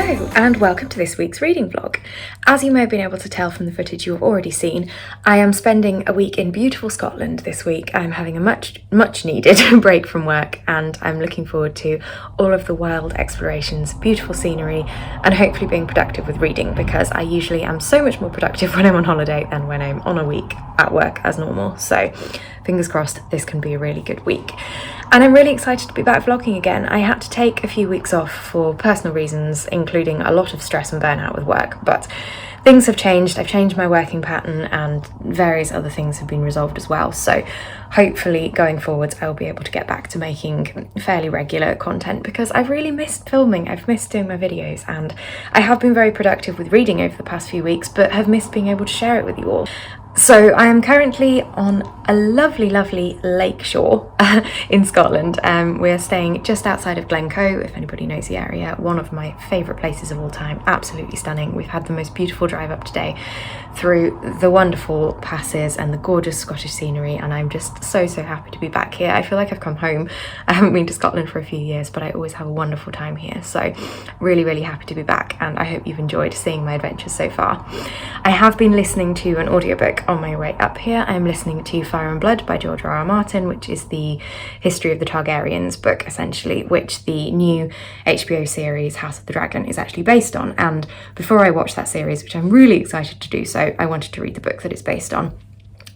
Hello and welcome to this week's reading vlog. As you may have been able to tell from the footage you have already seen, I am spending a week in beautiful Scotland this week. I'm having a much needed break from work and I'm looking forward to all of the wild explorations, beautiful scenery and hopefully being productive with reading, because I usually am so much more productive when I'm on holiday than when I'm on a week at work as normal. So fingers crossed this can be a really good week. And I'm really excited to be back vlogging again. I had to take a few weeks off for personal reasons, including a lot of stress and burnout with work, but things have changed. I've changed my working pattern and various other things have been resolved as well. So hopefully going forwards, I'll be able to get back to making fairly regular content, because I've really missed filming. I've missed doing my videos, and I have been very productive with reading over the past few weeks, but have missed being able to share it with you all. So I am currently on a lovely lake shore in Scotland. We're staying just outside of Glencoe, if anybody knows the area. One of my favourite places of all time, absolutely stunning. We've had the most beautiful drive up today through the wonderful passes and the gorgeous Scottish scenery, and I'm just so happy to be back here. I feel like I've come home. I haven't been to Scotland for a few years, but I always have a wonderful time here. So really happy to be back, and I hope you've enjoyed seeing my adventures so far. I have been listening to an audiobook on my way up here. I'm listening to Fire and Blood by George R.R. Martin, which is the history of the Targaryens book, essentially, which the new HBO series House of the Dragon is actually based on. And before I watched that series, which I'm really excited to do so, I wanted to read the book that it's based on,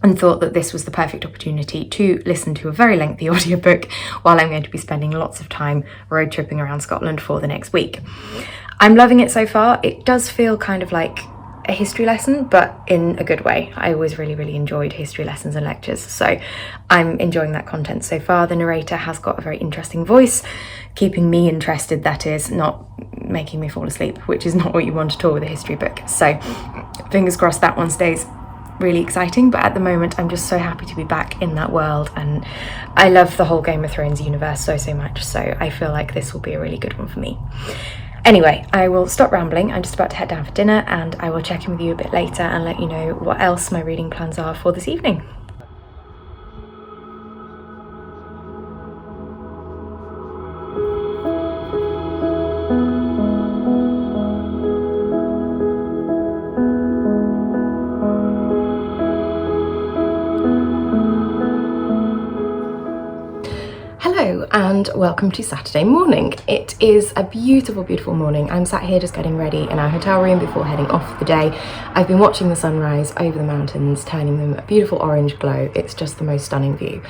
and thought that this was the perfect opportunity to listen to a very lengthy audiobook while I'm going to be spending lots of time road tripping around Scotland for the next week. I'm loving it so far. It does feel kind of like a history lesson, but in a good way. I always really enjoyed history lessons and lectures, so I'm enjoying that content so far. The narrator has got a very interesting voice, keeping me interested, that is, not making me fall asleep, which is not what you want at all with a history book. So fingers crossed that one stays really exciting. But at the moment I'm just so happy to be back in that world, and I love the whole Game of Thrones universe so much, so I feel like this will be a really good one for me. Anyway, I will stop rambling. I'm just about to head down for dinner, and I will check in with you a bit later and let you know what else my reading plans are for this evening. Hello and welcome to Saturday morning. It is a beautiful morning. I'm sat here just getting ready in our hotel room before heading off for the day. I've been watching the sunrise over the mountains, turning them a beautiful orange glow. It's just the most stunning view.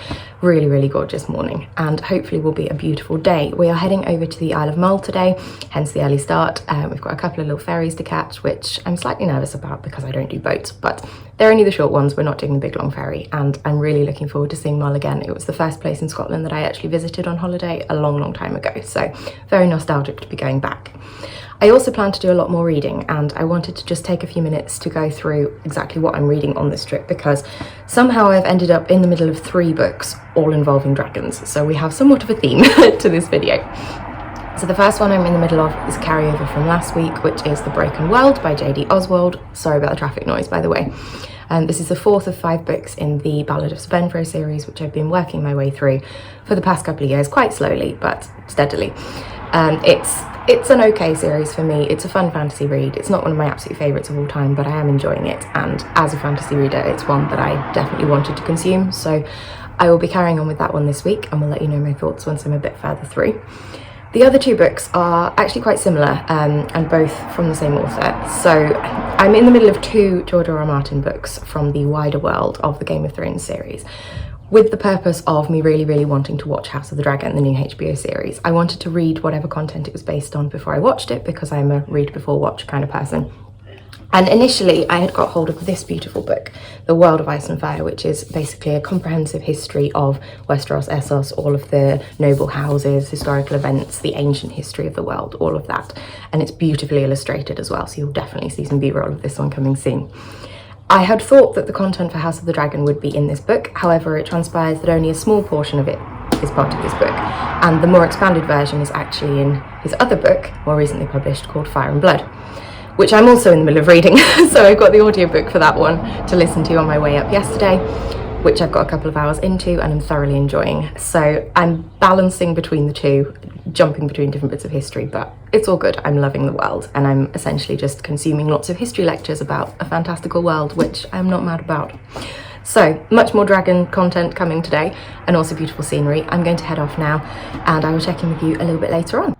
Really gorgeous morning, and hopefully will be a beautiful day. We are heading over to the Isle of Mull today, hence the early start. We've got a couple of little ferries to catch, which I'm slightly nervous about because I don't do boats, but they're only the short ones. We're not doing the big long ferry, and I'm really looking forward to seeing Mull again. It was the first place in Scotland that I actually visited on holiday a long time ago, so very nostalgic to be going back. I also plan to do a lot more reading, and I wanted to just take a few minutes to go through exactly what I'm reading on this trip, because somehow I've ended up in the middle of 3 books all involving dragons, so we have somewhat of a theme to this video. So the first one I'm in the middle of is a carryover from last week, which is The Broken World by J.D. Oswald. Sorry about the traffic noise, by the way. This is the 4th of 5 books in the Ballad of Spenfro series, which I've been working my way through for the past couple of years, quite slowly but steadily. It's an okay series for me. It's a fun fantasy read. It's not one of my absolute favourites of all time, but I am enjoying it, and as a fantasy reader it's one that I definitely wanted to consume, so I will be carrying on with that one this week, and will let you know my thoughts once I'm a bit further through. The other 2 books are actually quite similar, and both from the same author. So I'm in the middle of 2 George R.R. Martin books from the wider world of the Game of Thrones series, with the purpose of me really wanting to watch House of the Dragon, the new HBO series. I wanted to read whatever content it was based on before I watched it, because I'm a read before watch kind of person. And initially I had got hold of this beautiful book, The World of Ice and Fire, which is basically a comprehensive history of Westeros, Essos, all of the noble houses, historical events, the ancient history of the world, all of that. And it's beautifully illustrated as well, so you'll definitely see some B-roll of this one coming soon. I had thought that the content for House of the Dragon would be in this book, however it transpires that only a small portion of it is part of this book, and the more expanded version is actually in his other book, more recently published, called Fire and Blood, which I'm also in the middle of reading. So I got the audiobook for that one to listen to on my way up yesterday. which I've got a couple of hours into and I'm thoroughly enjoying. So I'm balancing between the two, jumping between different bits of history, but it's all good. I'm loving the world and I'm essentially just consuming lots of history lectures about a fantastical world, which I'm not mad about. So much more dragon content coming today and also beautiful scenery. I'm going to head off now and I will check in with you a little bit later on.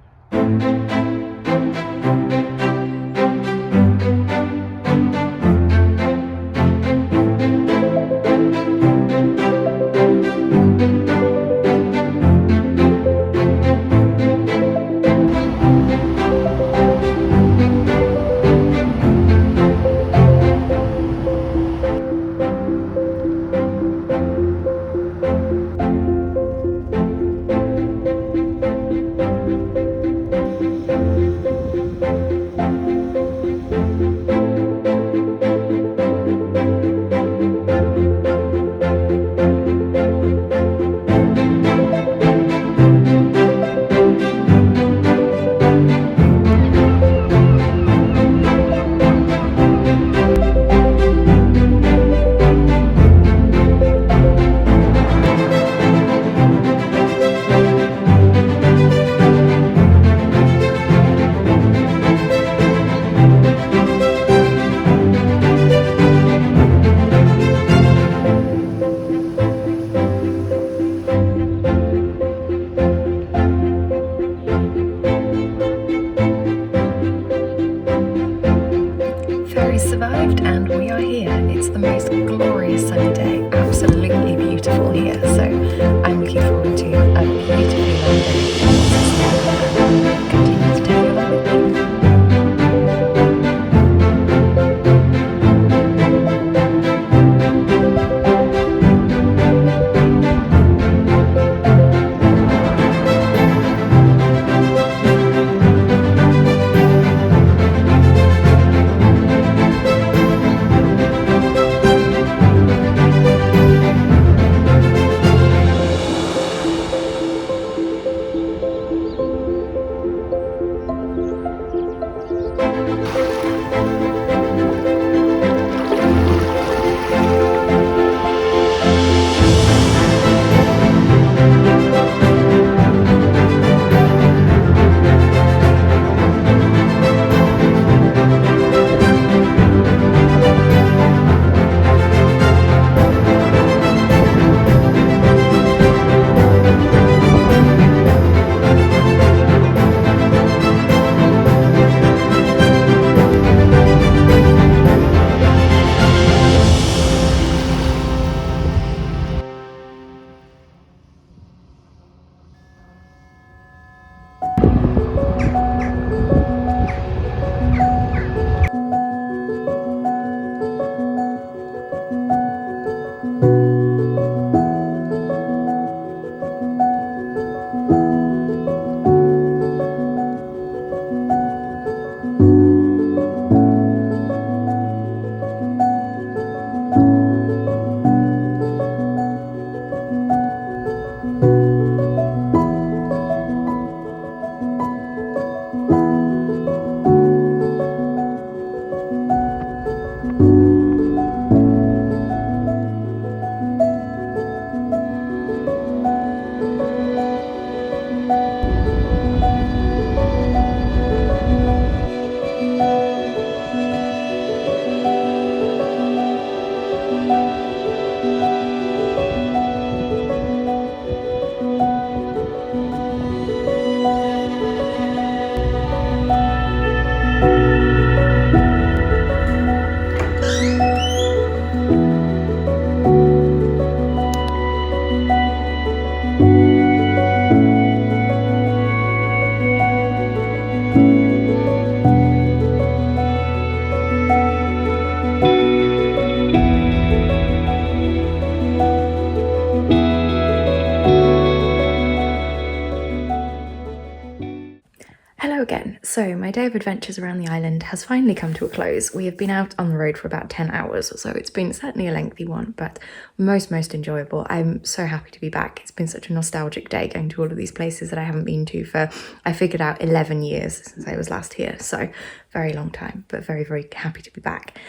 So So my day of adventures around the island has finally come to a close. We have been out on the road for about 10 hours or so. It's been certainly a lengthy one, but most enjoyable. I'm so happy to be back. It's been such a nostalgic day going to all of these places that I haven't been to for, I figured out, 11 years since I was last here. So very long time, but very happy to be back.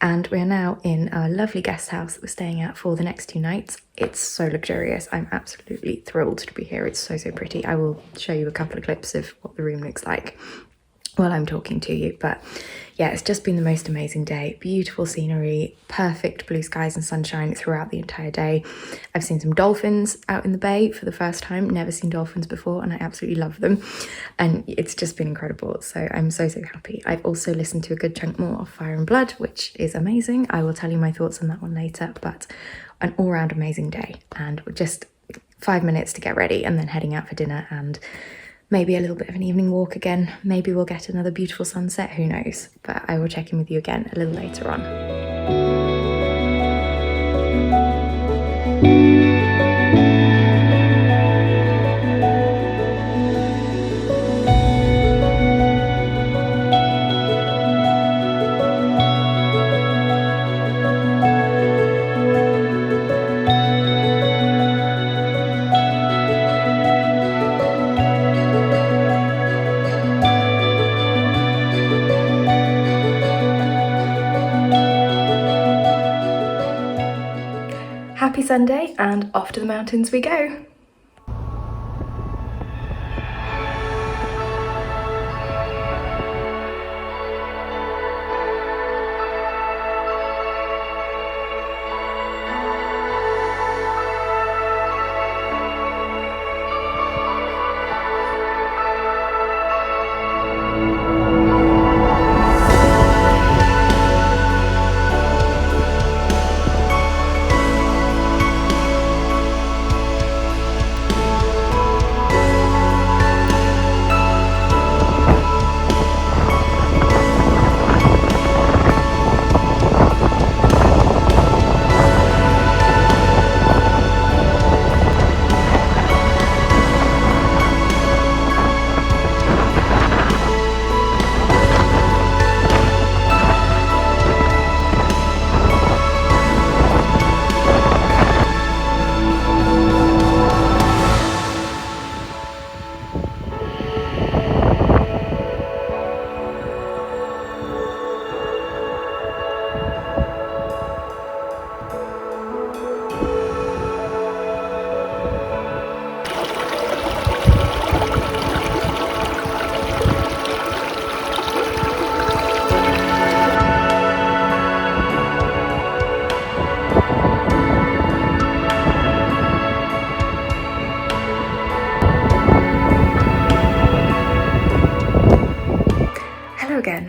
And we are now in our lovely guest house that we're staying at for the next 2 nights. It's so luxurious. I'm absolutely thrilled to be here. It's so pretty. I will show you a couple of clips of what the room looks like while I'm talking to you. But yeah, it's just been the most amazing day. Beautiful scenery, perfect blue skies and sunshine throughout the entire day. I've seen some dolphins out in the bay for the first time. Never seen dolphins before, and I absolutely love them. And it's just been incredible. So I'm so happy. I've also listened to a good chunk more of Fire and Blood, which is amazing. I will tell you my thoughts on that one later, but an all-round amazing day. And just 5 minutes to get ready and then heading out for dinner and maybe a little bit of an evening walk again. Maybe we'll get another beautiful sunset, who knows? But I will check in with you again a little later on. Happy Sunday, and off to the mountains we go.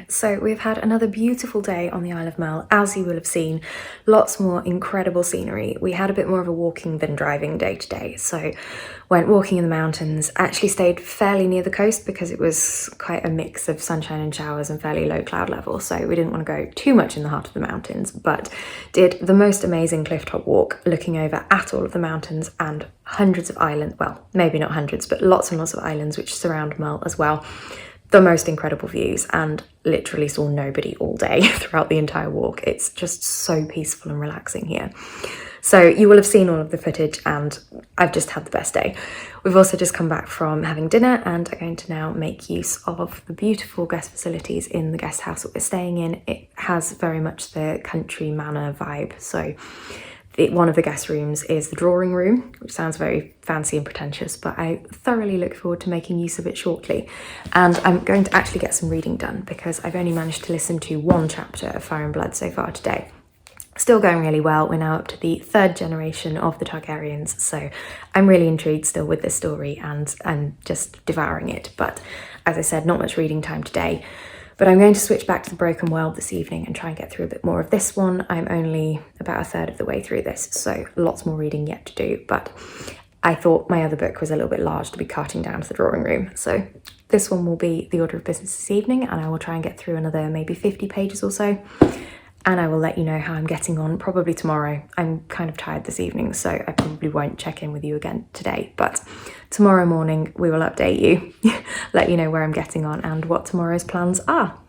So we've had another beautiful day on the Isle of Mull, as you will have seen. Lots more incredible scenery. We had a bit more of a walking than driving day today, so went walking in the mountains, actually stayed fairly near the coast because it was quite a mix of sunshine and showers and fairly low cloud level, so we didn't want to go too much in the heart of the mountains, but did the most amazing clifftop walk looking over at all of the mountains and hundreds of islands, well, maybe not hundreds, but lots and lots of islands which surround Mull as well. The most incredible views, and literally saw nobody all day throughout the entire walk. It's just so peaceful and relaxing here. So you will have seen all of the footage, and I've just had the best day. We've also just come back from having dinner and are going to now make use of the beautiful guest facilities in the guest house that we're staying in. It has very much the country manor vibe. So one of the guest rooms is the drawing room, which sounds very fancy and pretentious, but I thoroughly look forward to making use of it shortly. And I'm going to actually get some reading done because I've only managed to listen to 1 chapter of Fire and Blood so far today. Still going really well. We're now up to the 3rd generation of the Targaryens, so I'm really intrigued still with this story and I'm just devouring it. But as I said, not much reading time today. But I'm going to switch back to the Broken World this evening and try and get through a bit more of this one. I'm only about 1/3 of the way through this, so lots more reading yet to do. But I thought my other book was a little bit large to be carting down to the drawing room. So this one will be the order of business this evening, and I will try and get through another maybe 50 pages or so. and I will let you know how I'm getting on probably tomorrow. I'm kind of tired this evening, so I probably won't check in with you again today, but tomorrow morning we will update you, let you know where I'm getting on and what tomorrow's plans are.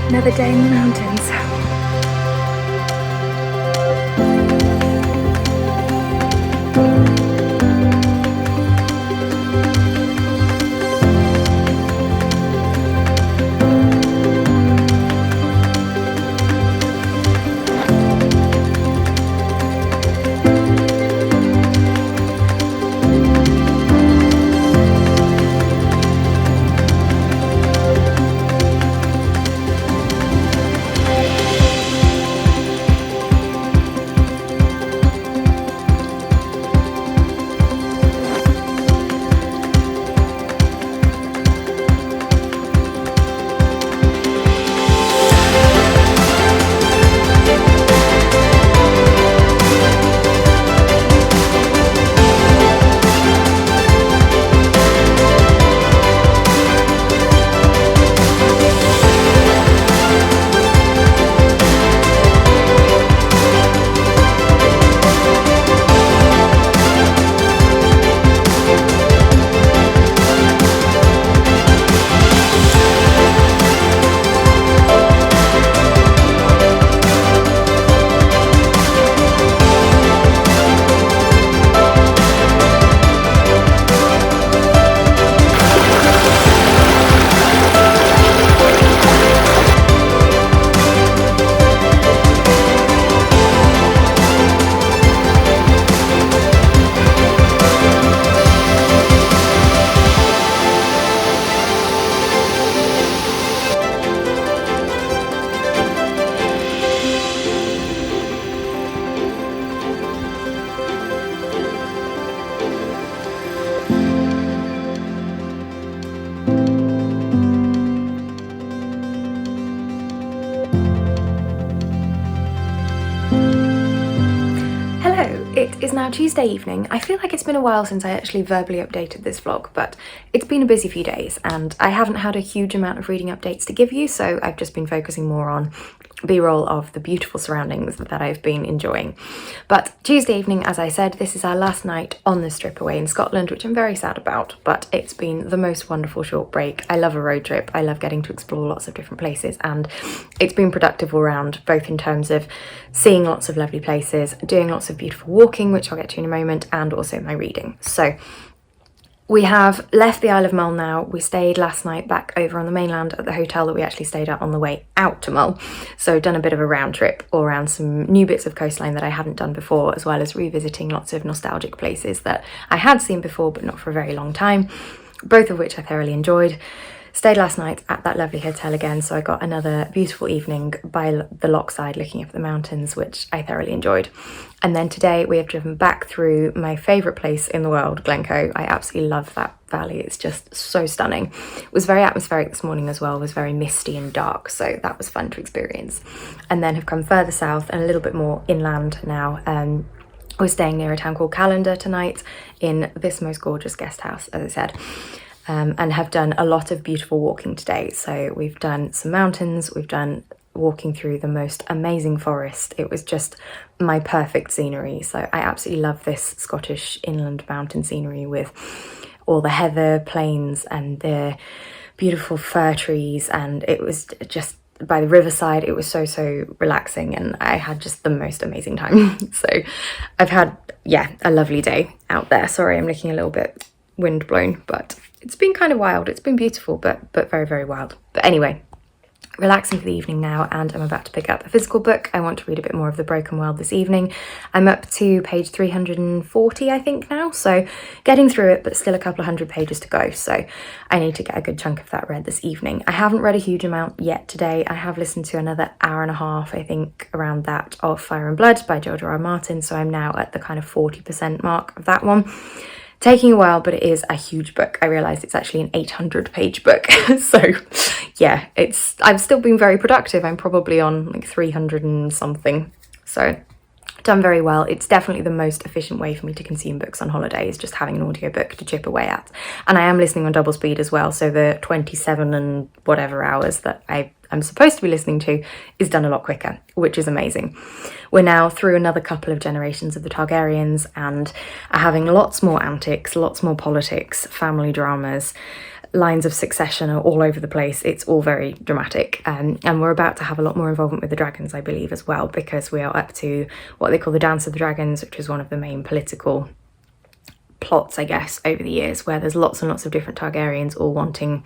Another day in the mountains. now Tuesday evening. I feel like it's been a while since I actually verbally updated this vlog, but it's been a busy few days and I haven't had a huge amount of reading updates to give you, so I've just been focusing more on b-roll of the beautiful surroundings that I've been enjoying. But Tuesday evening, as I said, this is our last night on this trip away in Scotland, which I'm very sad about, but it's been the most wonderful short break. I love a road trip. I love getting to explore lots of different places, and it's been productive all round, both in terms of seeing lots of lovely places, doing lots of beautiful walking, which I'll get to in a moment, and also my reading. So we have left the Isle of Mull now. We stayed last night back over on the mainland at the hotel that we actually stayed at on the way out to Mull. So done a bit of a round trip all around some new bits of coastline that I hadn't done before, as well as revisiting lots of nostalgic places that I had seen before but not for a very long time, both of which I thoroughly enjoyed. Stayed last night at that lovely hotel again, so I got another beautiful evening by the lochside looking up the mountains, which I thoroughly enjoyed. And then today we have driven back through my favourite place in the world, Glencoe. I absolutely love that valley. It's just so stunning. It was very atmospheric this morning as well. It was very misty and dark, so that was fun to experience. And then have come further south and a little bit more inland now. We're staying near a town called Callander tonight in this most gorgeous guest house, as I said. And have done a lot of beautiful walking today. So we've done some mountains, we've done walking through the most amazing forest. It was just my perfect scenery. So I absolutely love this Scottish inland mountain scenery with all the heather plains and the beautiful fir trees, and it was just by the riverside. It was so relaxing, and I had just the most amazing time. So I've had, yeah, a lovely day out there. Sorry, I'm looking a little bit wind blown, but it's been kind of wild. It's been beautiful, but very wild. But anyway, relaxing for the evening now, and I'm about to pick up a physical book. I want to read a bit more of The Broken World this evening. I'm up to page 340, I think now, so getting through it, but still a couple of hundred pages to go, so I need to get a good chunk of that read this evening. I haven't read a huge amount yet today. I have listened to another hour and a half, I think, around that, of Fire and Blood by George R.R. Martin, so I'm now at the kind of 40% mark of that one. Taking a while, but it is a huge book. I realised it's actually an 800-page book. So yeah, I've still been very productive. I'm probably on like 300 and something. So done very well. It's definitely the most efficient way for me to consume books on holiday, is just having an audiobook to chip away at. And I am listening on double speed as well. So the 27 and whatever hours that I'm supposed to be listening to is done a lot quicker, which is amazing. We're now through another couple of generations of the Targaryens and are having lots more antics, lots more politics, family dramas, lines of succession are all over the place. It's all very dramatic, and we're about to have a lot more involvement with the dragons, I believe, as well, because we are up to what they call the Dance of the Dragons, which is one of the main political plots, I guess, over the years, where there's lots and lots of different Targaryens all wanting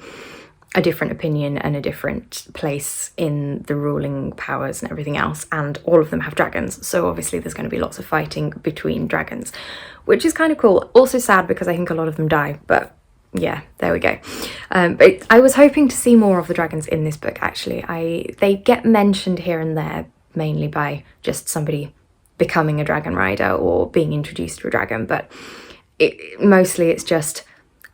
a different opinion and a different place in the ruling powers and everything else, and all of them have dragons, so obviously there's going to be lots of fighting between dragons, which is kind of cool. Also sad because I think a lot of them die, but yeah, there we go. But I was hoping to see more of the dragons in this book, actually. They get mentioned here and there, mainly by just somebody becoming a dragon rider or being introduced to a dragon, but mostly it's just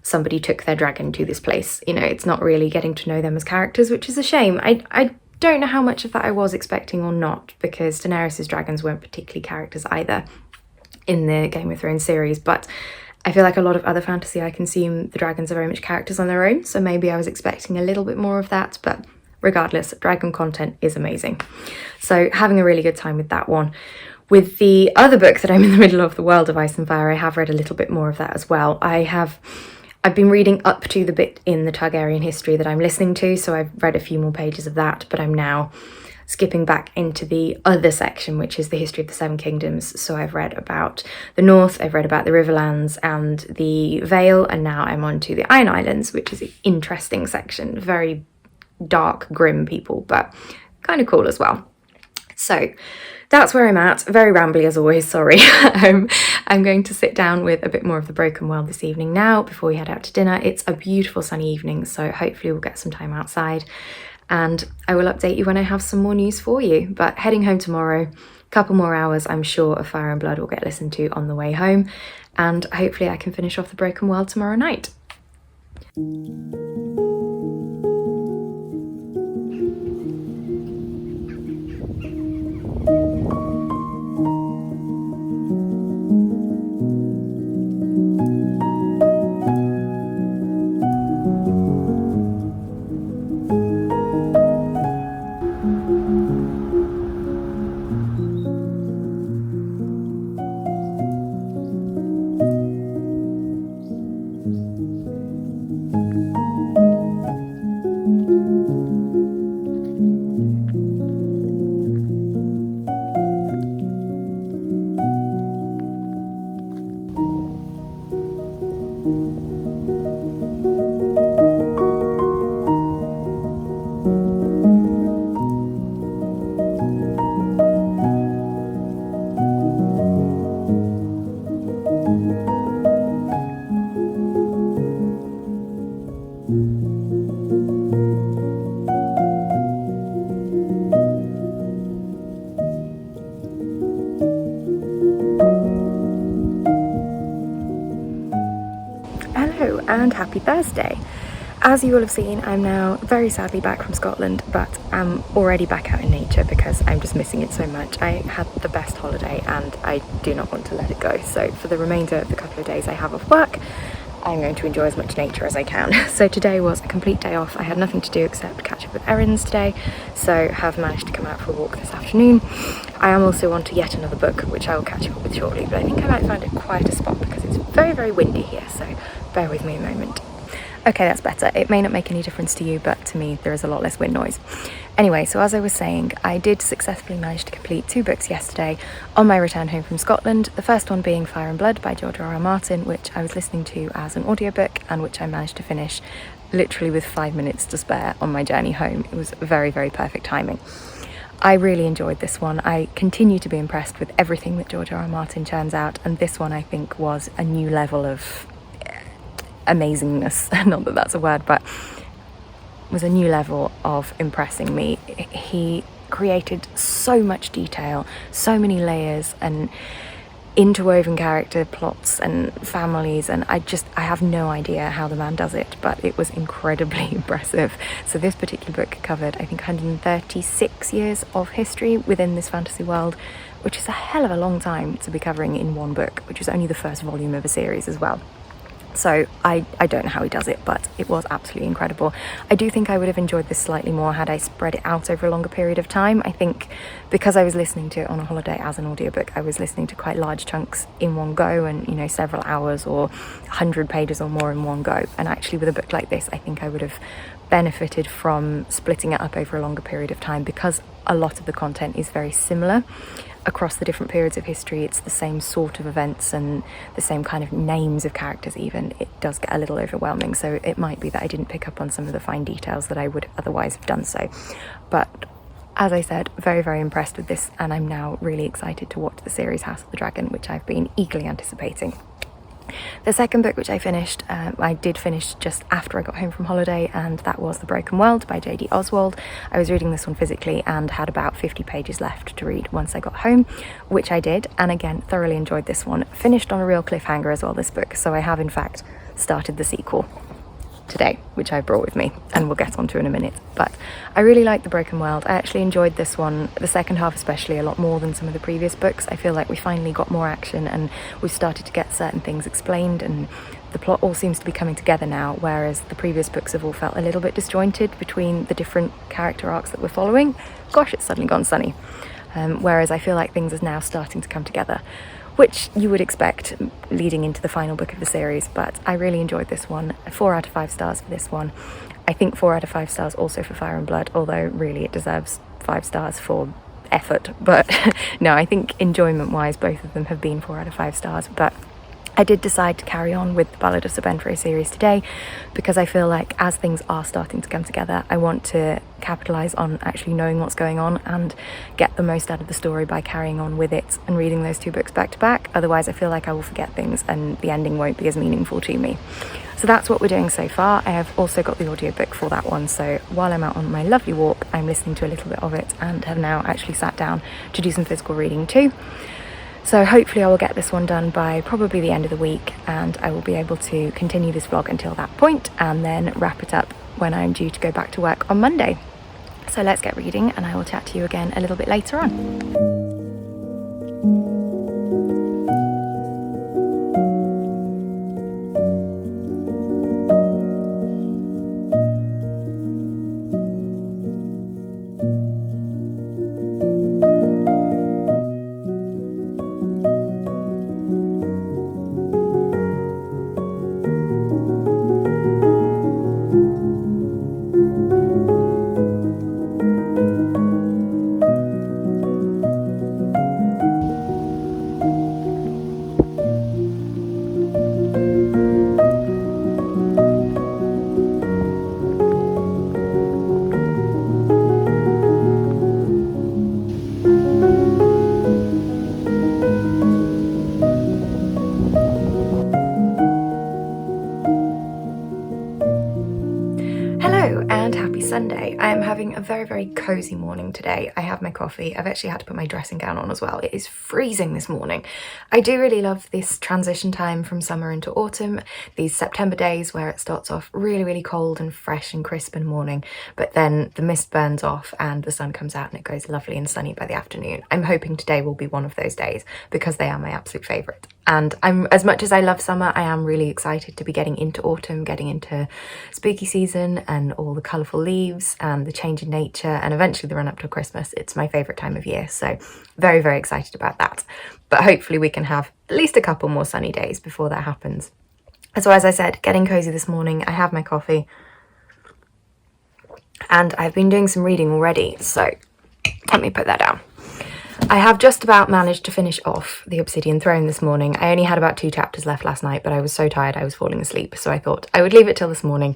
somebody took their dragon to this place. You know, it's not really getting to know them as characters, which is a shame. I don't know how much of that I was expecting or not, because Daenerys' dragons weren't particularly characters either in the Game of Thrones series, but I feel like a lot of other fantasy I consume, the dragons are very much characters on their own, so maybe I was expecting a little bit more of that, but regardless, dragon content is amazing. So having a really good time with that one. With the other book that I'm in the middle of, The World of Ice and Fire, I have read a little bit more of that as well. I've been reading up to the bit in the Targaryen history that I'm listening to, so I've read a few more pages of that, but I'm now skipping back into the other section, which is the history of the Seven Kingdoms. So I've read about the North, I've read about the Riverlands and the Vale, and now I'm on to the Iron Islands, which is an interesting section. Very dark, grim people, but kind of cool as well. So that's where I'm at. Very rambly as always, sorry. I'm going to sit down with a bit more of The Broken World this evening now before we head out to dinner. It's a beautiful sunny evening, so hopefully we'll get some time outside, and I will update you when I have some more news for you. But heading home tomorrow, a couple more hours, I'm sure, of Fire and Blood will get listened to on the way home, and hopefully I can finish off The Broken World tomorrow night. happy Thursday. As you will have seen, I'm now very sadly back from Scotland, but I'm already back out in nature because I'm just missing it so much. I had the best holiday and I do not want to let it go. So for the remainder of the couple of days I have off work, I'm going to enjoy as much nature as I can. So today was a complete day off. I had nothing to do except catch up with errands today, so have managed to come out for a walk this afternoon. I am also on to yet another book, which I will catch up with shortly, but I think I might find it quite a spot because it's very, very windy here, so bear with me a moment. Okay, that's better. It may not make any difference to you, but to me there is a lot less wind noise. Anyway, so as I was saying, I did successfully manage to complete 2 books yesterday on my return home from Scotland. The first one being Fire and Blood by George R.R. Martin, which I was listening to as an audiobook and which I managed to finish literally with 5 minutes to spare on my journey home. It was very, very perfect timing. I really enjoyed this one. I continue to be impressed with everything that George R.R. Martin churns out, and this one I think was a new level of amazingness. Not that that's a word, but was a new level of impressing me. He created so much detail, so many layers and interwoven character plots and families, and I have no idea how the man does it, but it was incredibly impressive. So this particular book covered, I think, 136 years of history within this fantasy world, which is a hell of a long time to be covering in one book, which is only the first volume of a series as well. So I don't know how he does it, but it was absolutely incredible. I do think I would have enjoyed this slightly more had I spread it out over a longer period of time. I think because I was listening to it on a holiday as an audiobook, I was listening to quite large chunks in one go and, you know, several hours or 100 pages or more in one go. And actually with a book like this, I think I would have benefited from splitting it up over a longer period of time because a lot of the content is very similar across the different periods of history. It's the same sort of events and the same kind of names of characters even. It does get a little overwhelming, so it might be that I didn't pick up on some of the fine details that I would otherwise have done so. But as I said, very, very impressed with this, and I'm now really excited to watch the series House of the Dragon, which I've been eagerly anticipating. The second book which I finished, I did finish just after I got home from holiday, and that was The Broken World by J.D. Oswald. I was reading this one physically and had about 50 pages left to read once I got home, which I did, and again, thoroughly enjoyed this one. Finished on a real cliffhanger as well, this book, so I have in fact started the sequel today, which I brought with me and we'll get onto in a minute. But I really liked The Broken World. I actually enjoyed this one, the second half especially, a lot more than some of the previous books. I feel like we finally got more action and we started to get certain things explained, and the plot all seems to be coming together now, whereas the previous books have all felt a little bit disjointed between the different character arcs that we're following. Gosh, it's suddenly gone sunny. Whereas I feel like things are now starting to come together, which you would expect leading into the final book of the series, but I really enjoyed this one. 4 out of 5 stars for this one. I think 4 out of 5 stars also for Fire and Blood, although really it deserves 5 stars for effort. But no, I think enjoyment-wise, both of them have been 4 out of 5 stars, but I did decide to carry on with the Ballad of Sir Benfrey series today because I feel like as things are starting to come together, I want to capitalise on actually knowing what's going on and get the most out of the story by carrying on with it and reading those 2 books back to back. Otherwise I feel like I will forget things and the ending won't be as meaningful to me. So that's what we're doing so far. I have also got the audiobook for that one, so while I'm out on my lovely walk, I'm listening to a little bit of it and have now actually sat down to do some physical reading too. So hopefully I will get this one done by probably the end of the week, and I will be able to continue this vlog until that point and then wrap it up when I'm due to go back to work on Monday. So let's get reading and I will chat to you again a little bit later on. and happy Sunday. I am having a very cozy morning today. I have my coffee. I've actually had to put my dressing gown on as well. It is freezing this morning. I do really love this transition time from summer into autumn, these September days where it starts off really cold and fresh and crisp in the morning, but then the mist burns off and the sun comes out and it goes lovely and sunny by the afternoon. I'm hoping today will be one of those days because they are my absolute favourite. And as much as I love summer, I am really excited to be getting into autumn, getting into spooky season and all the colourful leaves and the change in nature and eventually the run up to Christmas. It's my favourite time of year, so very excited about that. But hopefully we can have at least a couple more sunny days before that happens. So as I said, getting cosy this morning, I have my coffee and I've been doing some reading already, so let me put that down. I have just about managed to finish off The Obsidian Throne this morning. I only had about 2 chapters left last night, but I was so tired I was falling asleep, so I thought I would leave it till this morning,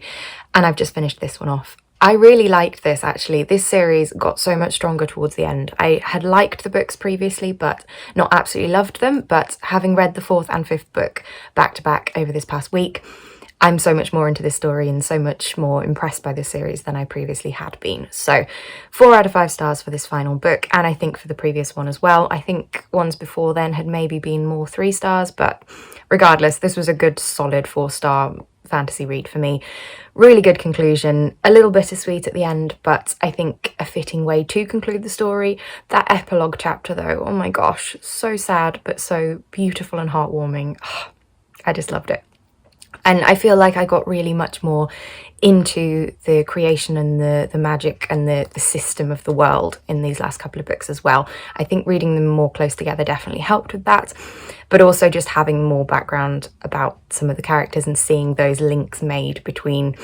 and I've just finished this one off. I really liked this, actually. This series got so much stronger towards the end. I had liked the books previously, but not absolutely loved them, but having read the 4th and 5th book back to back over this past week, I'm so much more into this story and so much more impressed by this series than I previously had been. So 4 out of 5 stars for this final book, and I think for the previous one as well. I think ones before then had maybe been more 3 stars, but regardless, this was a good solid 4-star fantasy read for me. Really good conclusion, a little bittersweet at the end, but I think a fitting way to conclude the story. That epilogue chapter though, oh my gosh, so sad but so beautiful and heartwarming. I just loved it. And I feel like I got really much more into the creation and the magic and the system of the world in these last couple of books as well. I think reading them more close together definitely helped with that, but also just having more background about some of the characters and seeing those links made between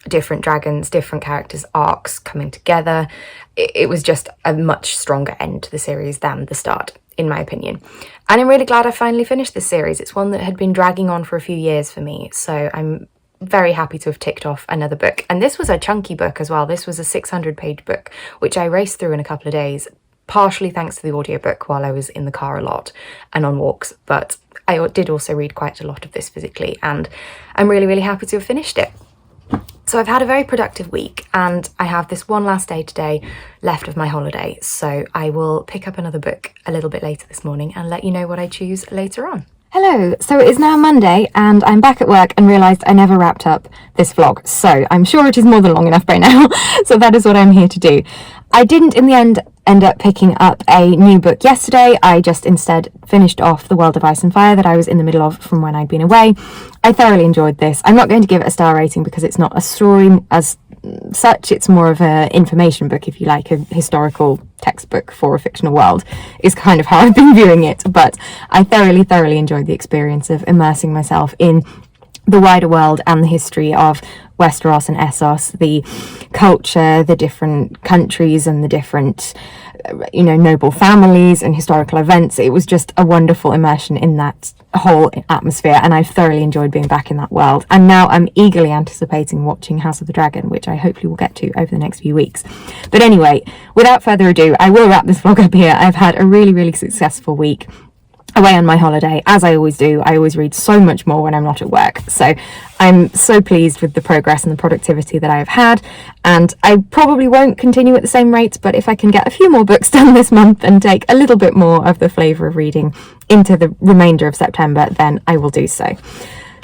different dragons, different characters' arcs coming together. It was just a much stronger end to the series than the start, in my opinion. And I'm really glad I finally finished this series. It's one that had been dragging on for a few years for me, so I'm very happy to have ticked off another book. And this was a chunky book as well. This was a 600-page book, which I raced through in a couple of days, partially thanks to the audiobook while I was in the car a lot and on walks, but I did also read quite a lot of this physically, and I'm really happy to have finished it. So I've had a very productive week and I have this one last day today left of my holiday, so I will pick up another book a little bit later this morning and let you know what I choose later on. Hello, so it is now Monday and I'm back at work and realised I never wrapped up this vlog, so I'm sure it is more than long enough by now, so that is what I'm here to do. I didn't in the end up picking up a new book yesterday. I just instead finished off The World of Ice and Fire that I was in the middle of from when I'd been away. I thoroughly enjoyed this. I'm not going to give it a star rating because it's not a story as such. It's more of an information book, if you like, a historical textbook for a fictional world is kind of how I've been viewing it. But I thoroughly enjoyed the experience of immersing myself in the wider world and the history of Westeros and Essos, the culture, the different countries and the different, noble families and historical events. It was just a wonderful immersion in that whole atmosphere, and I've thoroughly enjoyed being back in that world. And now I'm eagerly anticipating watching House of the Dragon, which I hopefully will get to over the next few weeks. But anyway, without further ado, I will wrap this vlog up here. I've had a really successful week away on my holiday. As I always do, I always read so much more when I'm not at work, so I'm so pleased with the progress and the productivity that I've had, and I probably won't continue at the same rate, but if I can get a few more books done this month and take a little bit more of the flavour of reading into the remainder of September, then I will do so.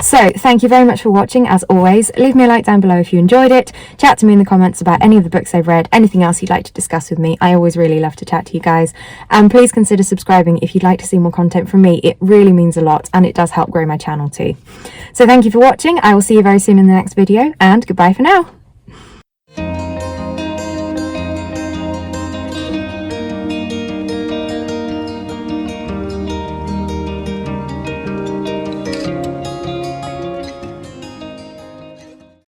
So thank you very much for watching. As always, leave me a like down below if you enjoyed it. Chat to me in the comments about any of the books I've read, anything else you'd like to discuss with me. I always really love to chat to you guys. And please consider subscribing if you'd like to see more content from me. It really means a lot and it does help grow my channel too. So thank you for watching. I will see you very soon in the next video, and goodbye for now.